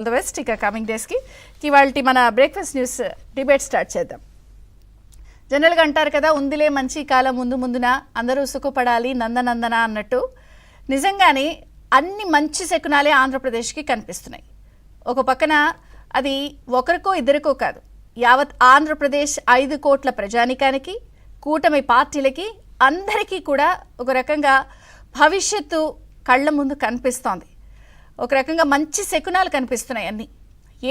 The best ఇక coming డేస్కి ఇవాళ మన బ్రేక్ఫాస్ట్ న్యూస్ డిబేట్ స్టార్ట్ చేద్దాం. జనరల్గా అంటారు కదా, ఉందిలే మంచి కాలం ముందు ముందున అందరూ సుఖపడాలి నందనందన అన్నట్టు. నిజంగానే అన్ని మంచి శకునాలే ఆంధ్రప్రదేశ్కి కనిపిస్తున్నాయి. ఒక పక్కన అది ఒకరికో ఇద్దరికో కాదు, యావత్ ఆంధ్రప్రదేశ్ 5 కోట్ల ప్రజానికానికి, కూటమి పార్టీలకి అందరికీ కూడా ఒక రకంగా భవిష్యత్తు కళ్ళ ముందు కనిపిస్తోంది. ఒక రకంగా మంచి శకునాలు కనిపిస్తున్నాయి అన్నీ.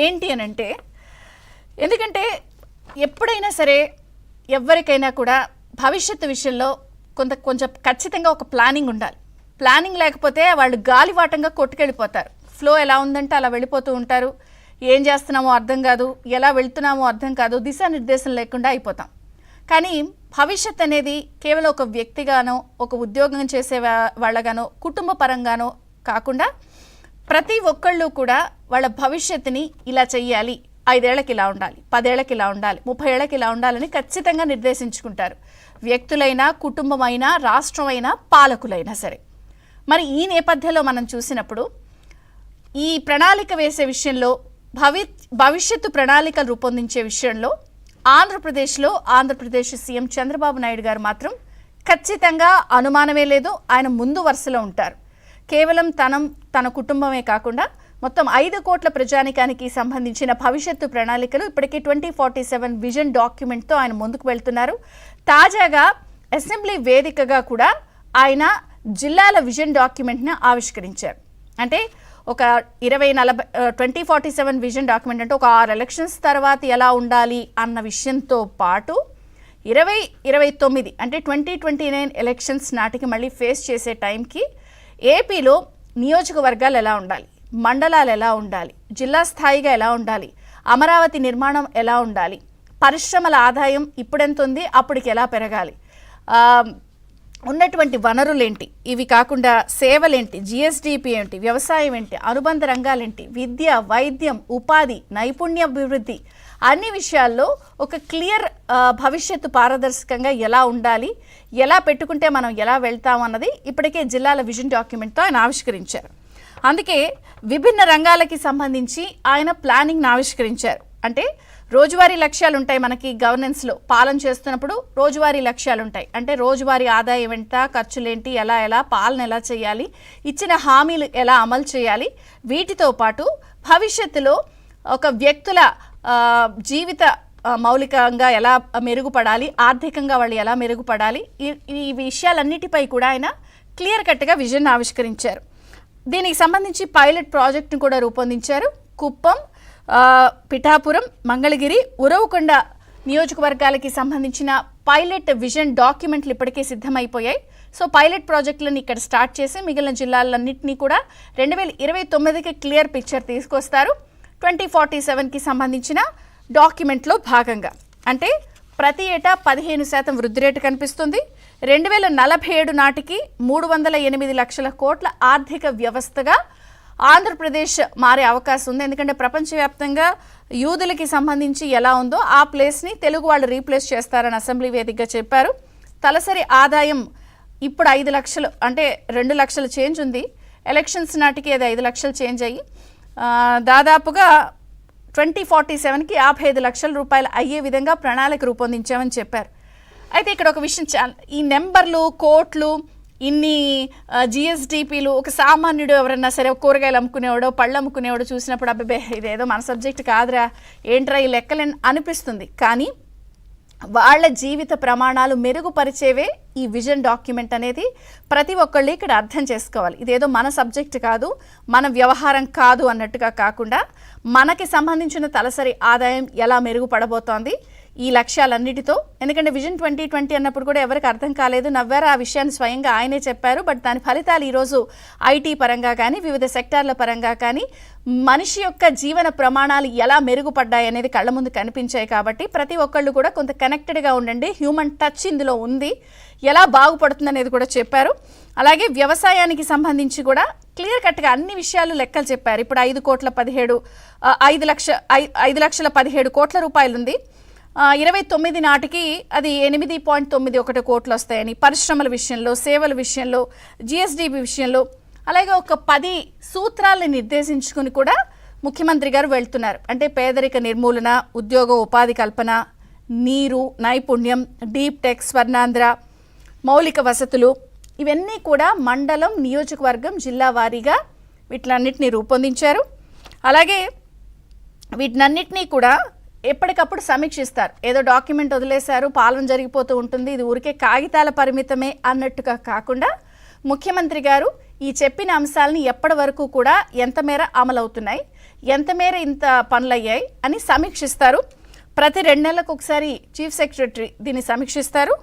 ఏంటి అని అంటే, ఎందుకంటే ఎప్పుడైనా సరే ఎవరికైనా కూడా భవిష్యత్తు విషయంలో కొంచెం ఖచ్చితంగా ఒక ప్లానింగ్ ఉండాలి. ప్లానింగ్ లేకపోతే వాళ్ళు గాలివాటంగా కొట్టుకెళ్ళిపోతారు. ఫ్లో ఎలా ఉందంటే అలా వెళ్ళిపోతూ ఉంటారు. ఏం చేస్తున్నామో అర్థం కాదు, ఎలా వెళ్తున్నామో అర్థం కాదు, దిశానిర్దేశం లేకుండా అయిపోతాం. కానీ భవిష్యత్ అనేది కేవలం ఒక వ్యక్తిగానో, ఒక ఉద్యోగం చేసే వాళ్ళగానో, కుటుంబ పరంగానో కాకుండా ప్రతి ఒక్కళ్ళు కూడా వాళ్ళ భవిష్యత్తుని ఇలా చెయ్యాలి, 5 ఏళ్లకి ఇలా ఉండాలి, 10 ఏళ్లకి ఇలా ఉండాలి, 30 ఏళ్లకి ఇలా ఉండాలని ఖచ్చితంగా నిర్దేశించుకుంటారు. వ్యక్తులైనా, కుటుంబమైనా, రాష్ట్రమైనా, పాలకులైనా సరే. మరి ఈ నేపథ్యంలో మనం చూసినప్పుడు ఈ ప్రణాళిక వేసే విషయంలో, భవిష్యత్తు ప్రణాళికలు రూపొందించే విషయంలో ఆంధ్రప్రదేశ్ సీఎం చంద్రబాబు నాయుడు గారు మాత్రం ఖచ్చితంగా అనుమానమే లేదు, ఆయన ముందు వరుసలో ఉంటారు. కేవలం తన కుటుంబమే కాకుండా మొత్తం 5 కోట్ల ప్రజానికానికి సంబంధించిన భవిష్యత్తు ప్రణాళికలు ఇప్పటికీ 2047 విజన్ డాక్యుమెంట్తో ఆయన ముందుకు వెళ్తున్నారు. తాజాగా అసెంబ్లీ వేదికగా కూడా ఆయన జిల్లాల విజన్ డాక్యుమెంట్ని ఆవిష్కరించారు. అంటే ఒక 2047 విజన్ డాక్యుమెంట్ అంటే ఒక 6 ఎలక్షన్స్ తర్వాత ఎలా ఉండాలి అన్న విషయంతో పాటు 2029 అంటే 2029 ఎలక్షన్స్ నాటికి మళ్ళీ ఫేస్ చేసే టైంకి ఏపీలో నియోజకవర్గాలు ఎలా ఉండాలి, మండలాలు ఎలా ఉండాలి, జిల్లా స్థాయిగా ఎలా ఉండాలి, అమరావతి నిర్మాణం ఎలా ఉండాలి, పరిశ్రమల ఆదాయం ఇప్పుడెంత ఉంది, అప్పటికి ఎలా పెరగాలి, ఉన్నటువంటి వనరులేంటి, ఇవి కాకుండా సేవలేంటి, జిఎస్డిపి ఏంటి, వ్యవసాయం ఏంటి, అనుబంధ రంగాలేంటి, విద్య, వైద్యం, ఉపాధి, నైపుణ్యాభివృద్ధి, అన్ని విషయాల్లో ఒక క్లియర్ భవిష్యత్తు పారదర్శకంగా ఎలా ఉండాలి, ఎలా పెట్టుకుంటే మనం ఎలా వెళ్తాం అన్నది ఇప్పటికే జిల్లాల విజన్ డాక్యుమెంట్తో ఆయన ఆవిష్కరించారు. అందుకే విభిన్న రంగాలకి సంబంధించి ఆయన ప్లానింగ్ని ఆవిష్కరించారు. అంటే రోజువారీ లక్ష్యాలు ఉంటాయి మనకి గవర్నెన్స్లో, పాలన చేస్తున్నప్పుడు రోజువారీ లక్ష్యాలు ఉంటాయి. అంటే రోజువారీ ఆదాయం ఎంత, ఖర్చులేంటి, ఎలా పాలన ఎలా చేయాలి, ఇచ్చిన హామీలు ఎలా అమలు చేయాలి, వీటితో పాటు భవిష్యత్తులో ఒక వ్యక్తుల జీవిత మౌలికంగా ఎలా మెరుగుపడాలి, ఆర్థికంగా వాళ్ళు ఎలా మెరుగుపడాలి, ఈ విషయాలన్నిటిపై కూడా ఆయన క్లియర్ కట్గా విజన్ ఆవిష్కరించారు. దీనికి సంబంధించి పైలట్ ప్రాజెక్టును కూడా రూపొందించారు. కుప్పం, పిఠాపురం, మంగళగిరి, ఉరవకొండ నియోజకవర్గాలకి సంబంధించిన పైలట్ విజన్ డాక్యుమెంట్లు ఇప్పటికే సిద్ధమైపోయాయి. సో పైలట్ ప్రాజెక్టులను ఇక్కడ స్టార్ట్ చేసి మిగిలిన జిల్లాలన్నింటినీ కూడా 2029కి క్లియర్ పిక్చర్ తీసుకొస్తారు. 2047కి సంబంధించిన డాక్యుమెంట్లో భాగంగా అంటే ప్రతి ఏటా 15% వృద్ధి రేటు కనిపిస్తుంది. 2047 నాటికి 308 లక్షల కోట్ల ఆర్థిక వ్యవస్థగా ఆంధ్రప్రదేశ్ మారే అవకాశం ఉంది. ఎందుకంటే ప్రపంచవ్యాప్తంగా యూదులకి సంబంధించి ఎలా ఉందో ఆ ప్లేస్ని తెలుగు వాళ్ళు రీప్లేస్ చేస్తారని అసెంబ్లీ వేదికగా చెప్పారు. తలసరి ఆదాయం ఇప్పుడు 5 లక్షలు అంటే 2 లక్షల చేంజ్ ఉంది. ఎలక్షన్స్ నాటికి అది 5 లక్షలు చేంజ్ అయ్యి దాదాపుగా 2047కి 55 లక్షల రూపాయలు అయ్యే విధంగా ప్రణాళిక రూపొందించామని చెప్పారు. అయితే ఇక్కడ ఒక విషయం, ఈ నెంబర్లు, కోట్లు, ఇన్ని జిఎస్డిపిలు ఒక సామాన్యుడు ఎవరన్నా సరే, కూరగాయలు అమ్ముకునేవాడో, పళ్ళు అమ్ముకునేవాడో చూసినప్పుడు అబ్బే ఇదేదో మన సబ్జెక్ట్ కాదురా, ఏంట్రా ఈ లెక్కలని అనిపిస్తుంది. కానీ వాళ్ళ జీవిత ప్రమాణాలు మెరుగుపరిచేవే ఈ విజన్ డాక్యుమెంట్ అనేది ప్రతి ఒక్కళ్ళు ఇక్కడ అర్థం చేసుకోవాలి. ఇదేదో మన సబ్జెక్ట్ కాదు, మన వ్యవహారం కాదు అన్నట్టుగా కాకుండా మనకి సంబంధించిన తలసరి ఆదాయం ఎలా మెరుగుపడబోతోంది ఈ లక్ష్యాలన్నిటితో. ఎందుకంటే విజన్ 2020 అన్నప్పుడు కూడా ఎవరికి అర్థం కాలేదు, నవ్వారు. ఆ విషయాన్ని స్వయంగా ఆయనే చెప్పారు. బట్ దాని ఫలితాలు ఈరోజు ఐటీ పరంగా కానీ, వివిధ సెక్టార్ల పరంగా కానీ మనిషి యొక్క జీవన ప్రమాణాలు ఎలా మెరుగుపడ్డాయి అనేది కళ్ళ ముందు కనిపించాయి. కాబట్టి ప్రతి ఒక్కళ్ళు కూడా కొంత కనెక్టెడ్గా ఉండండి, హ్యూమన్ టచ్ ఇందులో ఉంది, ఎలా బాగుపడుతుంది అనేది కూడా చెప్పారు. అలాగే వ్యవసాయానికి సంబంధించి కూడా క్లియర్ కట్గా అన్ని విషయాలు లెక్కలు చెప్పారు. ఇప్పుడు 5 లక్షల 17 కోట్ల రూపాయలు ఉంది. 29 నాటికి అది 8.91 కోట్లు వస్తాయని, పరిశ్రమల విషయంలో, సేవల విషయంలో, జిఎస్డిపి విషయంలో, అలాగే ఒక 10 సూత్రాలను నిర్దేశించుకుని కూడా ముఖ్యమంత్రి గారు వెళ్తున్నారు. అంటే పేదరిక నిర్మూలన, ఉద్యోగ ఉపాధి కల్పన, నీరు, నైపుణ్యం, డీప్ టెక్, స్వర్ణాంధ్ర, మౌలిక వసతులు, ఇవన్నీ కూడా మండలం, నియోజకవర్గం, జిల్లా వారీగా వీటిలన్నింటినీ రూపొందించారు. అలాగే వీటినన్నిటినీ కూడా ఎప్పటికప్పుడు సమీక్షిస్తారు. ఏదో డాక్యుమెంట్ వదిలేశారు, పాలన జరిగిపోతూ ఉంటుంది, ఇది ఊరికే కాగితాల పరిమితమే అన్నట్టుగా కాకుండా ముఖ్యమంత్రి గారు ఈ చెప్పిన అంశాలని ఎప్పటి వరకు కూడా ఎంత మేర అమలవుతున్నాయి, ఎంత మేర ఇంత పనులయ్యాయి అని సమీక్షిస్తారు. ప్రతి 2 నెలలకు ఒకసారి చీఫ్ సెక్రటరీ దీన్ని సమీక్షిస్తారు.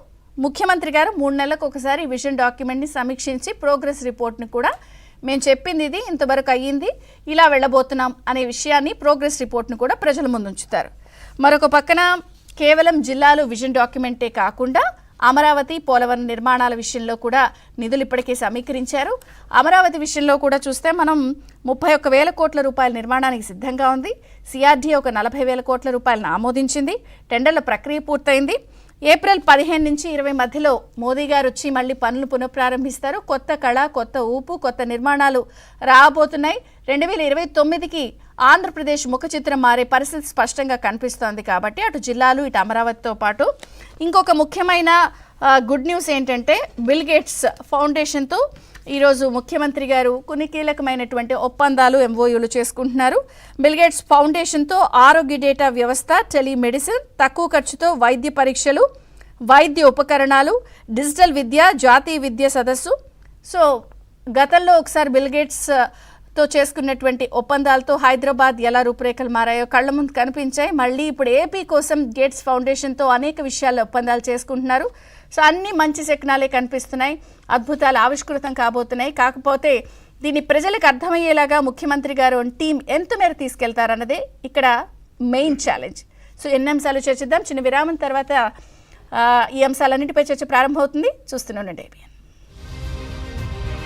ముఖ్యమంత్రి గారు 3 నెలలకు ఒకసారి విజన్ డాక్యుమెంట్ని సమీక్షించి ప్రోగ్రెస్ రిపోర్ట్ని కూడా మేము చెప్పింది ఇది, ఇంతవరకు అయ్యింది, ఇలా వెళ్ళబోతున్నాం అనే విషయాన్ని ప్రోగ్రెస్ రిపోర్ట్ను కూడా ప్రజల ముందు ఉంచుతారు. మరొక పక్కన కేవలం జిల్లాలు విజన్ డాక్యుమెంటే కాకుండా అమరావతి, పోలవరం నిర్మాణాల విషయంలో కూడా నిధులు ఇప్పటికే సమీకరించారు. అమరావతి విషయంలో కూడా చూస్తే మనం 31,000 కోట్ల రూపాయల నిర్మాణానికి సిద్ధంగా ఉంది. సిఆర్డీ ఒక 40,000 కోట్ల రూపాయలను ఆమోదించింది. టెండర్ల ప్రక్రియ పూర్తయింది. ఏప్రిల్ 15 నుంచి 20 మధ్యలో మోదీ గారు వచ్చి మళ్ళీ పనులు పునఃప్రారంభిస్తారు. కొత్త కళ, కొత్త ఊపు, కొత్త నిర్మాణాలు రాబోతున్నాయి. 2029కి ఆంధ్రప్రదేశ్ ముఖ చిత్రం మారే పరిస్థితి స్పష్టంగా కనిపిస్తోంది. కాబట్టి అటు జిల్లాలు, ఇటు అమరావతితో పాటు ఇంకొక ముఖ్యమైన గుడ్ న్యూస్ ఏంటంటే బిల్ గేట్స్ ఫౌండేషన్తో ఈరోజు ముఖ్యమంత్రి గారు కొన్ని కీలకమైనటువంటి ఒప్పందాలు, ఎంఓయూలు చేసుకుంటున్నారు. బిల్ గేట్స్ ఫౌండేషన్తో ఆరోగ్య డేటా వ్యవస్థ, టెలిమెడిసిన్, తక్కువ ఖర్చుతో వైద్య పరీక్షలు, వైద్య ఉపకరణాలు, డిజిటల్ విద్య, జాతీయ విద్య సదస్సు. సో గతంలో ఒకసారి బిల్ గేట్స్తో చేసుకున్నటువంటి ఒప్పందాలతో హైదరాబాద్ ఎలా రూపురేఖలు మారాయో కళ్ళ ముందు కనిపించాయి. మళ్ళీ ఇప్పుడు ఏపీ కోసం గేట్స్ ఫౌండేషన్తో అనేక విషయాల్లో ఒప్పందాలు చేసుకుంటున్నారు. సో అన్ని మంచి శకునాలే కనిపిస్తున్నాయి, అద్భుతాలు ఆవిష్కృతం కాబోతున్నాయి. కాకపోతే దీన్ని ప్రజలకు అర్థమయ్యేలాగా ముఖ్యమంత్రి గారు టీం ఎంత మేర తీసుకెళ్తారన్నదే ఇక్కడ మెయిన్ ఛాలెంజ్. సో ఎన్ని అంశాలు చర్చిద్దాం. చిన్న విరామం తర్వాత ఈ అంశాలన్నింటిపై చర్చ ప్రారంభమవుతుంది. చూస్తూనే ఉండండి ABN.